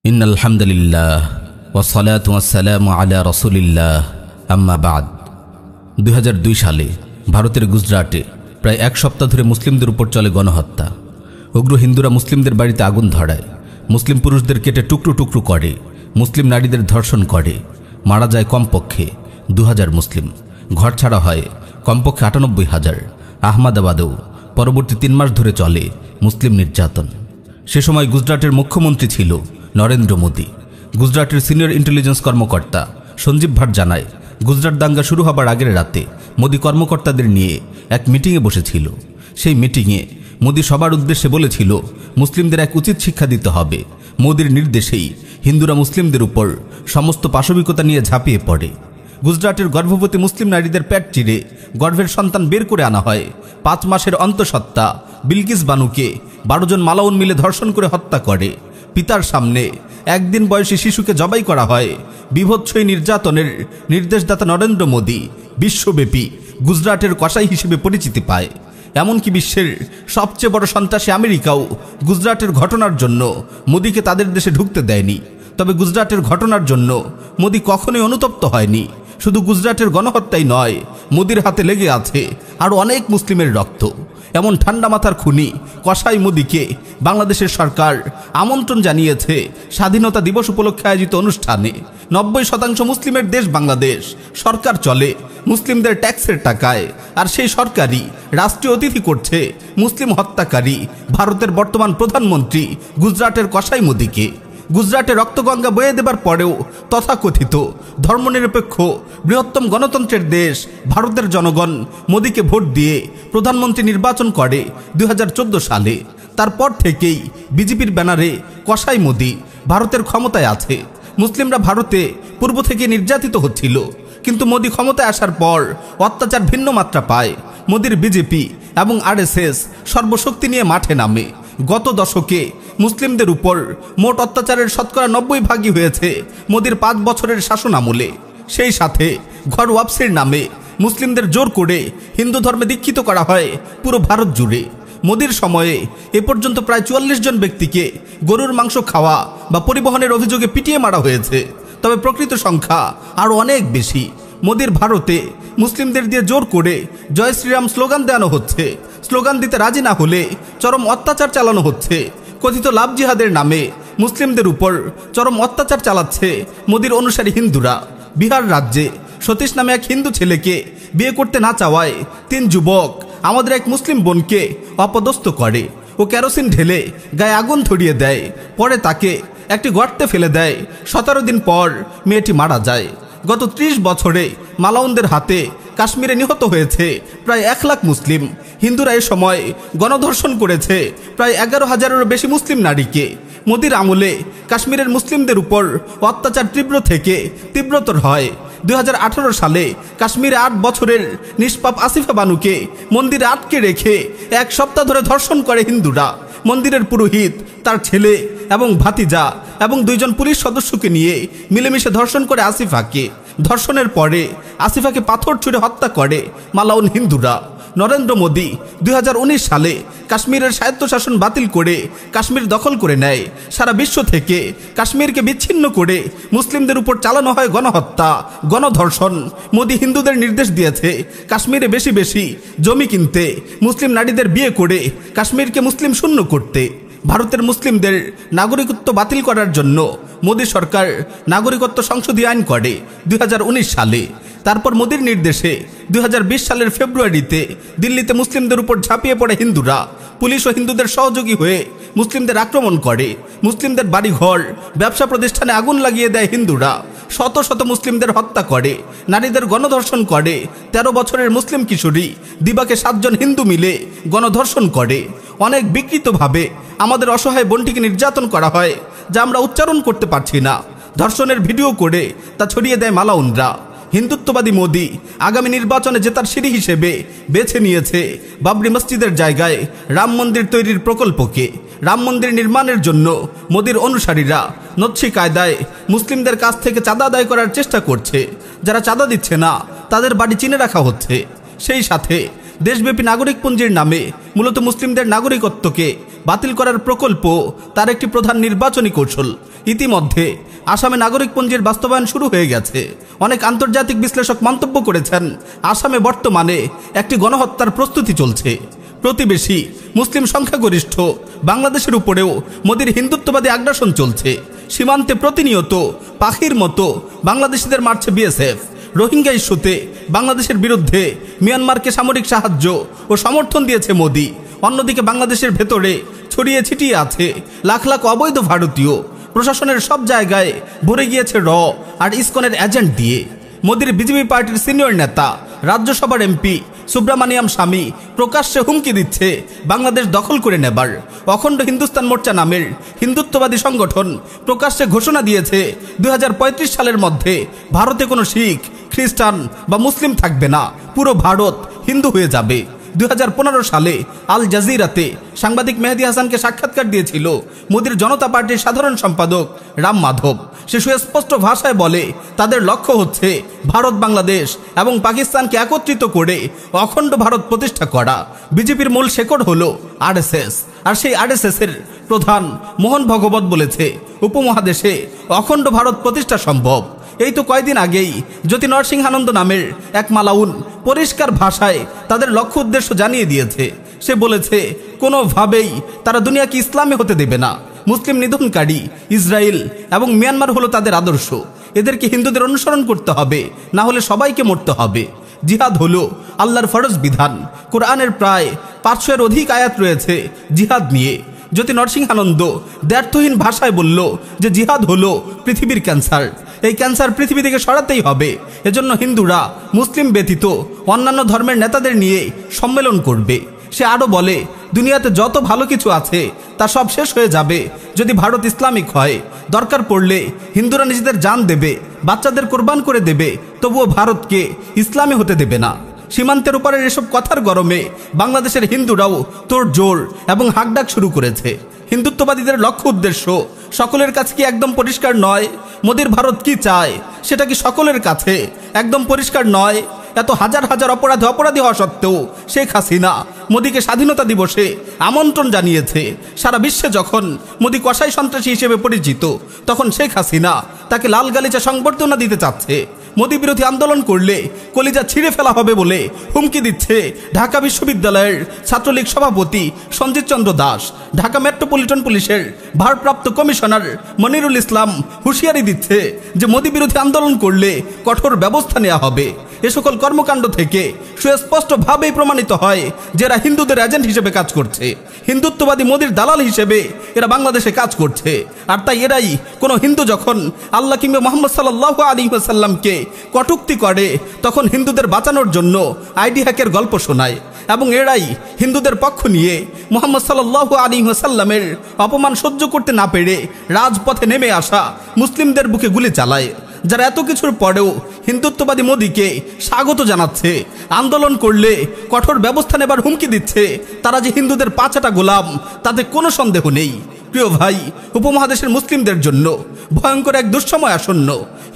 ইন্নাল হামদুলিল্লাহ ওয়াসসালাতু ওয়াসসালামু আলা রাসূলিল্লাহ আম্মা বাদ। 2002 সালে ভারতের গুজরাটে প্রায় এক সপ্তাহ ধরে মুসলিমদের উপর চলে গণহত্যা। উগ্র হিন্দুরা মুসলিমদের বাড়িতে আগুন ধরায়, মুসলিম পুরুষদের কেটে টুকরো টুকরো করে, মুসলিম নারীদের ধর্ষণ করে। মারা যায় কমপক্ষে 2000 মুসলিম, ঘর ছাড়া হয় কমপক্ষে 98,000। আহমেদাবাদেও পরবর্তী 3 মাস ধরে চলে মুসলিম নির্যাতন। সে সময় গুজরাটের মুখ্যমন্ত্রী ছিল নরেন্দ্র মোদী। গুজরাটের সিনিয়র ইন্টেলিজেন্স কর্মকর্তা সঞ্জীব ভাট জানায়, গুজরাট দাঙ্গা শুরু হবার আগের রাতে মোদী কর্মকর্তাদের নিয়ে এক মিটিংয়ে বসেছিল। সেই মিটিংয়ে মোদী সবার উদ্দেশ্যে বলেছিল, মুসলিমদের এক উচিত শিক্ষা দিতে হবে। মোদীর নির্দেশেই হিন্দুরা মুসলিমদের উপর সমস্ত পাশবিকতা নিয়ে ঝাঁপিয়ে পড়ে। গুজরাটের গর্ভবতী মুসলিম নারীদের পেট চিরে গর্ভের সন্তান বের করে আনা হয়। 5 মাসের অন্তঃসত্ত্বা বিলকিস বানুকে 12 জন মালাউন মিলে ধর্ষণ করে হত্যা করে। পিতার সামনে একদিন বয়সী শিশুকে জবাই করা হয়। বিভৎসই নির্যাতনের নির্দেশদাতা নরেন্দ্র মোদী বিশ্বব্যাপী গুজরাটের কসাই হিসেবে পরিচিতি পায়। এমনকি বিশ্বের সবচেয়ে বড় সন্ত্রাসী আমেরিকাও গুজরাটের ঘটনার জন্য মোদীকে তাদের দেশে ঢুকতে দেয়নি। তবে গুজরাটের ঘটনার জন্য মোদী কখনোই অনুতপ্ত হয়নি। শুধু গুজরাটের গণহত্যাই নয়, মোদীর হাতে লেগে আছে আরও অনেক মুসলিমের রক্ত। এমন ঠান্ডা মাথার খুনি কসাই মোদীকে বাংলাদেশের সরকার আমন্ত্রণ জানিয়েছে স্বাধীনতা দিবস উপলক্ষে আয়োজিত অনুষ্ঠানে। 90% মুসলিমের দেশ বাংলাদেশ, সরকার চলে মুসলিমদের ট্যাক্সের টাকায়, আর সেই সরকারই রাষ্ট্রীয় অতিথি করছে মুসলিম হত্যাকারী ভারতের বর্তমান প্রধানমন্ত্রী গুজরাটের কসাই মোদীকে। গুজরাটে রক্তগঙ্গা বয়ে দেবার পরেও তথাকথিত ধর্মনিরপেক্ষ বৃহত্তম গণতন্ত্রের দেশ ভারতের জনগণ মোদীকে ভোট দিয়ে প্রধানমন্ত্রী নির্বাচন করে 2014 সালে। তারপর থেকেই বিজেপির ব্যানারে কসাই মোদী ভারতের ক্ষমতায় আছে। মুসলিমরা ভারতে পূর্ব থেকে নির্যাতিত হচ্ছিল, কিন্তু মোদী ক্ষমতায় আসার পর অত্যাচার ভিন্ন মাত্রা পায়। মোদীর বিজেপি এবং আরএসএস সর্বশক্তি নিয়ে মাঠে নামে। গত দশকে মুসলিমদের উপর মোট অত্যাচারের শতকরা 90% হয়েছে মোদীর 5 বছরের শাসন আমলে। সেই সাথে ঘর ওয়াপসির নামে মুসলিমদের জোর করে হিন্দু ধর্মে দীক্ষিত করা হয় পুরো ভারত জুড়ে। মোদীর সময়ে এ পর্যন্ত প্রায় 44 জন ব্যক্তিকে গরুর মাংস খাওয়া বা পরিবহনের অভিযোগে পিটিয়ে মারা হয়েছে। তবে প্রকৃত সংখ্যা আরও অনেক বেশি। মোদীর ভারতে মুসলিমদের দিয়ে জোর করে জয় শ্রীরাম স্লোগান দেওয়ানো হচ্ছে। স্লোগান দিতে রাজি না হলে চরম অত্যাচার চালানো হচ্ছে। কথিত লাভ জিহাদের নামে মুসলিমদের উপর চরম অত্যাচার চালাচ্ছে মোদীর অনুসারী হিন্দুরা। বিহার রাজ্যে সতীশ নামে এক হিন্দু ছেলেকে বিয়ে করতে না চাওয়ায় 3 যুবক আমাদের এক মুসলিম বোনকে অপদস্থ করে ও কেরোসিন ঢেলে গায়ে আগুন ধরিয়ে দেয়। পরে তাকে একটি গর্তে ফেলে দেয়। 17 দিন পর মেয়েটি মারা যায়। গত 30 বছরে মালাউনদের হাতে কাশ্মীরে নিহত হয়েছে প্রায় 1 লাখ মুসলিম। হিন্দুরা এ সময় গণধর্ষণ করেছে প্রায় 11,000-এরও বেশি মুসলিম নারীকে। মোদীর আমলে কাশ্মীরের মুসলিমদের উপর অত্যাচার তীব্র থেকে তীব্রতর হয়। 2018 সালে কাশ্মীরে 8 বছরের নিষ্পাপ আসিফা বানুকে মন্দিরে আটকে রেখে 1 সপ্তাহ ধরে ধর্ষণ করে হিন্দুরা। মন্দিরের পুরোহিত, তার ছেলে এবং ভাতিজা এবং 2 জন পুলিশ সদস্যকে নিয়ে মিলেমিশে ধর্ষণ করে আসিফাকে। ধর্ষণের পরে আসিফাকে পাথর ছুঁড়ে হত্যা করে মালাউন হিন্দুরা। নরেন্দ্র মোদী 2019 সালে কাশ্মীরের স্বায়ত্তশাসন বাতিল করে কাশ্মীর দখল করে নেয়। সারা বিশ্ব থেকে কাশ্মীরকে বিচ্ছিন্ন করে মুসলিমদের উপর চালানো হয় গণহত্যা, গণধর্ষণ। মোদী হিন্দুদের নির্দেশ দিয়েছে কাশ্মীরে বেশি বেশি জমি কিনতে, মুসলিম নারীদের বিয়ে করে কাশ্মীরকে মুসলিম শূন্য করতে। ভারতের মুসলিমদের নাগরিকত্ব বাতিল করার জন্য মোদী সরকার নাগরিকত্ব সংশোধনী আইন করে 2019 সালে। তারপর মোদীর নির্দেশে 2020 সালের ফেব্রুয়ারিতে দিল্লিতে মুসলিমদের উপর ঝাঁপিয়ে পড়ে হিন্দুরা। পুলিশ ও হিন্দুদের সহযোগী হয়ে মুসলিমদের আক্রমণ করে। মুসলিমদের বাড়িঘর, ব্যবসা প্রতিষ্ঠানে আগুন লাগিয়ে দেয় হিন্দুরা। শত শত মুসলিমদের হত্যা করে, নারীদের গণধর্ষণ করে। 13 বছরের মুসলিম কিশোরী দিবাকে 7 জন হিন্দু মিলে গণধর্ষণ করে। অনেক বিকৃতভাবে আমাদের অসহায় বোনটিকে নির্যাতন করা হয়, যা আমরা উচ্চারণ করতে পারছি না। ধর্ষণের ভিডিও করে তা ছড়িয়ে দেয় মালাউনরা। হিন্দুত্ববাদী মোদী আগামী নির্বাচনে জেতার সিঁড়ি হিসেবে বেছে নিয়েছে বাবরি মসজিদের জায়গায় রাম মন্দির তৈরির প্রকল্পকে। রাম মন্দির নির্মাণের জন্য মোদীর অনুসারীরা নচ্ছি কায়দায় মুসলিমদের কাছ থেকে চাঁদা আদায় করার চেষ্টা করছে। যারা চাঁদা দিচ্ছে না তাদের বাড়ি চিনে রাখা হচ্ছে। সেই সাথে দেশব্যাপী নাগরিকপঞ্জির নামে মূলত মুসলিমদের নাগরিকত্বকে বাতিল করার প্রকল্প তার একটি প্রধান নির্বাচনী কৌশল। ইতিমধ্যে আসামে নাগরিকপঞ্জির বাস্তবায়ন শুরু হয়ে গেছে। অনেক আন্তর্জাতিক বিশ্লেষক মন্তব্য করেছেন, আসামে বর্তমানে একটি গণহত্যার প্রস্তুতি চলছে। প্রতিবেশী মুসলিম সংখ্যাগরিষ্ঠ বাংলাদেশের উপরেও মোদির হিন্দুত্ববাদী আগ্রাসন চলছে। সীমান্তে প্রতিনিয়ত পাখির মতো বাংলাদেশিদের মারছে বিএসএফ। রোহিঙ্গা ইস্যুতে বাংলাদেশের বিরুদ্ধে মিয়ানমারকে সামরিক সাহায্য ও সমর্থন দিয়েছে মোদি। অন্যদিকে বাংলাদেশের ভেতরে ছড়িয়ে ছিটিয়ে আছে লাখ লাখ অবৈধ ভারতীয়। প্রশাসনের সব জায়গায় ভরে গিয়েছে র আর ইসকনের এজেন্ট দিয়ে। মোদির বিজেপি পার্টির সিনিয়র নেতা রাজ্যসভার এমপি সুব্রামানিয়াম স্বামী প্রকাশ্যে হুমকি দিচ্ছে বাংলাদেশ দখল করে নেবার। অখণ্ড হিন্দুস্তান মোর্চা নামের হিন্দুত্ববাদী সংগঠন প্রকাশ্যে ঘোষণা দিয়েছে 2035 সালের মধ্যে ভারতে কোনো শিখ, খ্রিস্টান বা মুসলিম থাকবে না, পুরো ভারত হিন্দু হয়ে যাবে। 2015 সালে আল জাজিরাতে সাংবাদিক মেহেদী হাসানকে সাক্ষাৎকার দিয়েছিল মোদির জনতা পার্টির সাধারণ সম্পাদক রাম মাধব। সে সুস্পষ্ট ভাষায় বলে, তাদের লক্ষ্য হচ্ছে ভারত, বাংলাদেশ এবং পাকিস্তানকে একত্রিত করে অখণ্ড ভারত প্রতিষ্ঠা করা। বিজেপির মূল শেকড় হলো আরএসএস, আর সেই আরএসএস এর প্রধান মোহন ভগবত বলেছে উপমহাদেশে অখণ্ড ভারত প্রতিষ্ঠা সম্ভব। এই তো কয়েকদিন আগেই জ্যোতি নরসিংহানন্দ নামের এক মালাউন পরিষ্কার ভাষায় তাদের লক্ষ্য উদ্দেশ্য জানিয়ে দিয়েছে। সে বলেছে, কোনোভাবেই তারা দুনিয়াকে ইসলামে হতে দেবে না। মুসলিম নিধনকারী ইসরায়েল এবং মিয়ানমার হলো তাদের আদর্শ। এদেরকে হিন্দুদের অনুসরণ করতে হবে, না হলে সবাইকে মরতে হবে। জিহাদ হলো আল্লাহর ফরজ বিধান। কোরআনের প্রায় 500-এর অধিক আয়াত রয়েছে জিহাদ নিয়ে। জ্যোতি নরসিংহানন্দ দ্ব্যর্থহীন ভাষায় বলল যে জিহাদ হলো পৃথিবীর ক্যান্সার। এই ক্যান্সার পৃথিবী থেকে সরাতেই হবে। এজন্য হিন্দুরা মুসলিম ব্যতীত অন্যান্য ধর্মের নেতাদের নিয়ে সম্মেলন করবে। সে আরও বলে, দুনিয়াতে যত ভালো কিছু আছে তা সব শেষ হয়ে যাবে যদি ভারত ইসলামিক হয়। দরকার পড়লে হিন্দুরা নিজেদের জান দেবে, বাচ্চাদের কোরবান করে দেবে, তবুও ভারতকে ইসলামে হতে দেবে না। সীমান্তের উপরের এসব কথার গরমে বাংলাদেশের হিন্দুরাও তোড়জোড় এবং হাকডাক শুরু করেছে। হিন্দুত্ববাদীদের লক্ষ্য উদ্দেশ্য সকলের কাছে কি একদম পরিষ্কার নয়? মোদির ভারত কি চায় সেটা কি সকলের কাছে একদম পরিষ্কার নয়? এত হাজার হাজার অপরাধী হওয়া সত্ত্বেও শেখ হাসিনা মোদিকে স্বাধীনতা দিবসে আমন্ত্রণ জানিয়েছে। সারা বিশ্বে যখন মোদি কসাই সন্ত্রাসী হিসেবে পরিচিত, তখন শেখ হাসিনা তাকে লাল গালিচা সংবর্ধনা দিতে চাচ্ছে। মোদি বিরোধী আন্দোলন করলে কলিজা ছিঁড়ে ফেলা হবে বলে হুমকি দিচ্ছে ঢাকা বিশ্ববিদ্যালয়ের ছাত্রলীগ সভাপতি সঞ্জিত চন্দ্র দাস। ঢাকা মেট্রোপলিটন পুলিশের ভারপ্রাপ্ত কমিশনার মনিরুল ইসলাম হুঁশিয়ারি দিচ্ছে যে মোদি বিরোধী আন্দোলন করলে কঠোর ব্যবস্থা নেওয়া হবে। এ সকল কর্মকাণ্ড থেকে সুস্পষ্টভাবেই প্রমাণিত হয় যে এরা হিন্দুদের এজেন্ট হিসেবে কাজ করছে। হিন্দুত্ববাদী মোদির দালাল হিসেবে এরা বাংলাদেশে কাজ করছে। আর তাই এরাই কোনো হিন্দু যখন আল্লাহ কিংবা মুহাম্মদ সাল্লাল্লাহু আলাইহি ওয়াসাল্লামকে কটূক্তি করে, তখন হিন্দুদের বাঁচানোর জন্য আইডি হ্যাকের গল্প শোনায়। এবং এরাই হিন্দুদের পক্ষ নিয়ে মুহাম্মদ সাল্লাল্লাহু আলাইহি ওয়াসাল্লামের অপমান সহ্য করতে না পেরে রাজপথে নেমে আসা মুসলিমদের বুকে গুলি চালায়। যারা এত কিছুর পরেও হিন্দুত্ববাদী মোদিকে স্বাগত জানাচ্ছে, আন্দোলন করলে কঠোর ব্যবস্থা নেবার হুমকি দিচ্ছে, তারা যে হিন্দুদের পাঁচাটা গোলাম তাতে কোনো সন্দেহ নেই। প্রিয় ভাই, উপমহাদেশের মুসলিমদের জন্য ভয়ঙ্কর এক দুঃসময় আসন্ন।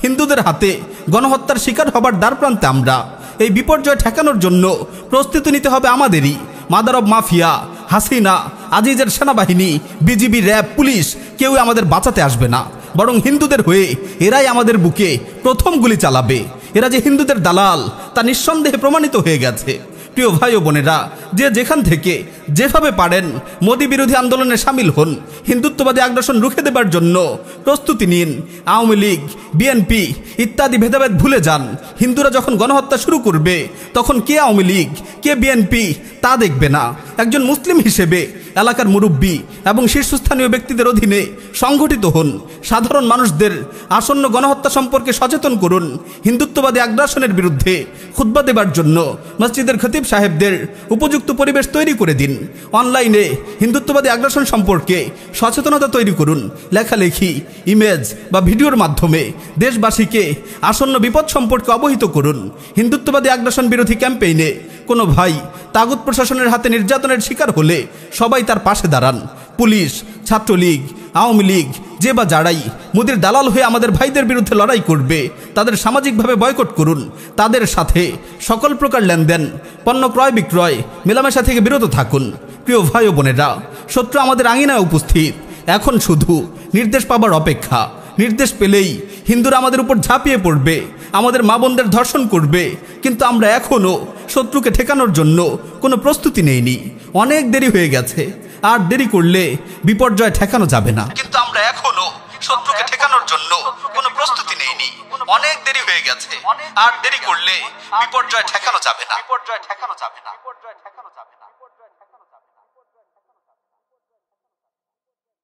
হিন্দুদের হাতে গণহত্যার শিকার হবার দ্বারপ্রান্তে আমরা। এই বিপর্যয় ঠেকানোর জন্য প্রস্তুতি নিতে হবে আমাদেরই। মাদার অব মাফিয়া, হাসিনা, আজিজের সেনাবাহিনী, বিজিবি, র্যাব, পুলিশ কেউই আমাদের বাঁচাতে আসবে না, বরং হিন্দুদের হয়ে এরাই আমাদের বুকে প্রথম গুলি চালাবে। এরা যে হিন্দুদের দালাল তা নিঃসন্দেহে প্রমাণিত হয়ে গেছে। প্রিয় ভাই ও বোনেরা, যে যেখান থেকে যেভাবে পারেন মোদি বিরোধী আন্দোলনে সামিল হন। হিন্দুত্ববাদী আগ্রাসন রুখে দেবার জন্য প্রস্তুতি নিন। আওয়ামী লীগ, বিএনপি ইত্যাদি ভেদাভেদ ভুলে যান। হিন্দুরা যখন গণহত্যা শুরু করবে, তখন কে আওয়ামী লীগ, কে বিএনপি তা দেখবে না। একজন মুসলিম হিসেবে এলাকার মুরব্বী এবং শীর্ষস্থানীয় ব্যক্তিদের অধীনে সংগঠিত হন। সাধারণ মানুষদের আসন্ন গণহত্যা সম্পর্কে সচেতন করুন। হিন্দুত্ববাদী আগ্রাসনের বিরুদ্ধে খুতবা দেবার জন্য মসজিদের খতিব সাহেবদের উপযুক্ত পরিবেশ তৈরি করে দিন। অনলাইনে হিন্দুত্ববাদী আগ্রাসন সম্পর্কে সচেতনতা তৈরি করুন। লেখালেখি, ইমেজ বা ভিডিওর মাধ্যমে দেশবাসীকে আসন্ন বিপদ সম্পর্কে অবহিত করুন। হিন্দুত্ববাদী আগ্রাসন বিরোধী ক্যাম্পেইনে কোনো ভাই তাগুত প্রশাসনের হাতে নির্যাতনের শিকার হলে সবাই তার পাশে দাঁড়ান। পুলিশ, ছাত্রলীগ, আওয়ামী লীগ যে বা যারাই মোদির দালাল হয়ে আমাদের ভাইদের বিরুদ্ধে লড়াই করবে, তাদের সামাজিকভাবে বয়কট করুন। তাদের সাথে সকল প্রকার লেনদেন, পণ্য ক্রয় বিক্রয়, মেলামেশা থেকে বিরত থাকুন। প্রিয় ভাই ও বোনেরা, শত্রু আমাদের আঙিনায় উপস্থিত। এখন শুধু নির্দেশ পাবার অপেক্ষা। নির্দেশ পেলেই হিন্দুরা আমাদের উপর ঝাঁপিয়ে পড়বে, আমাদের মা বোনদের ধর্ষণ করবে। কিন্তু আমরা এখনও শত্রুকে ঠেকানোর জন্য কোনো প্রস্তুতি নেইনি। অনেক দেরি হয়ে গেছে, আর দেরি করলে বিপর্যয় ঠেকানো যাবে না। কিন্তু আমরা এখনও শত্রুকে ঠেকানোর জন্য কোনো প্রস্তুতি নেইনি। অনেক দেরি হয়ে গেছে, আর দেরি করলে বিপর্যয় ঠেকানো যাবে না।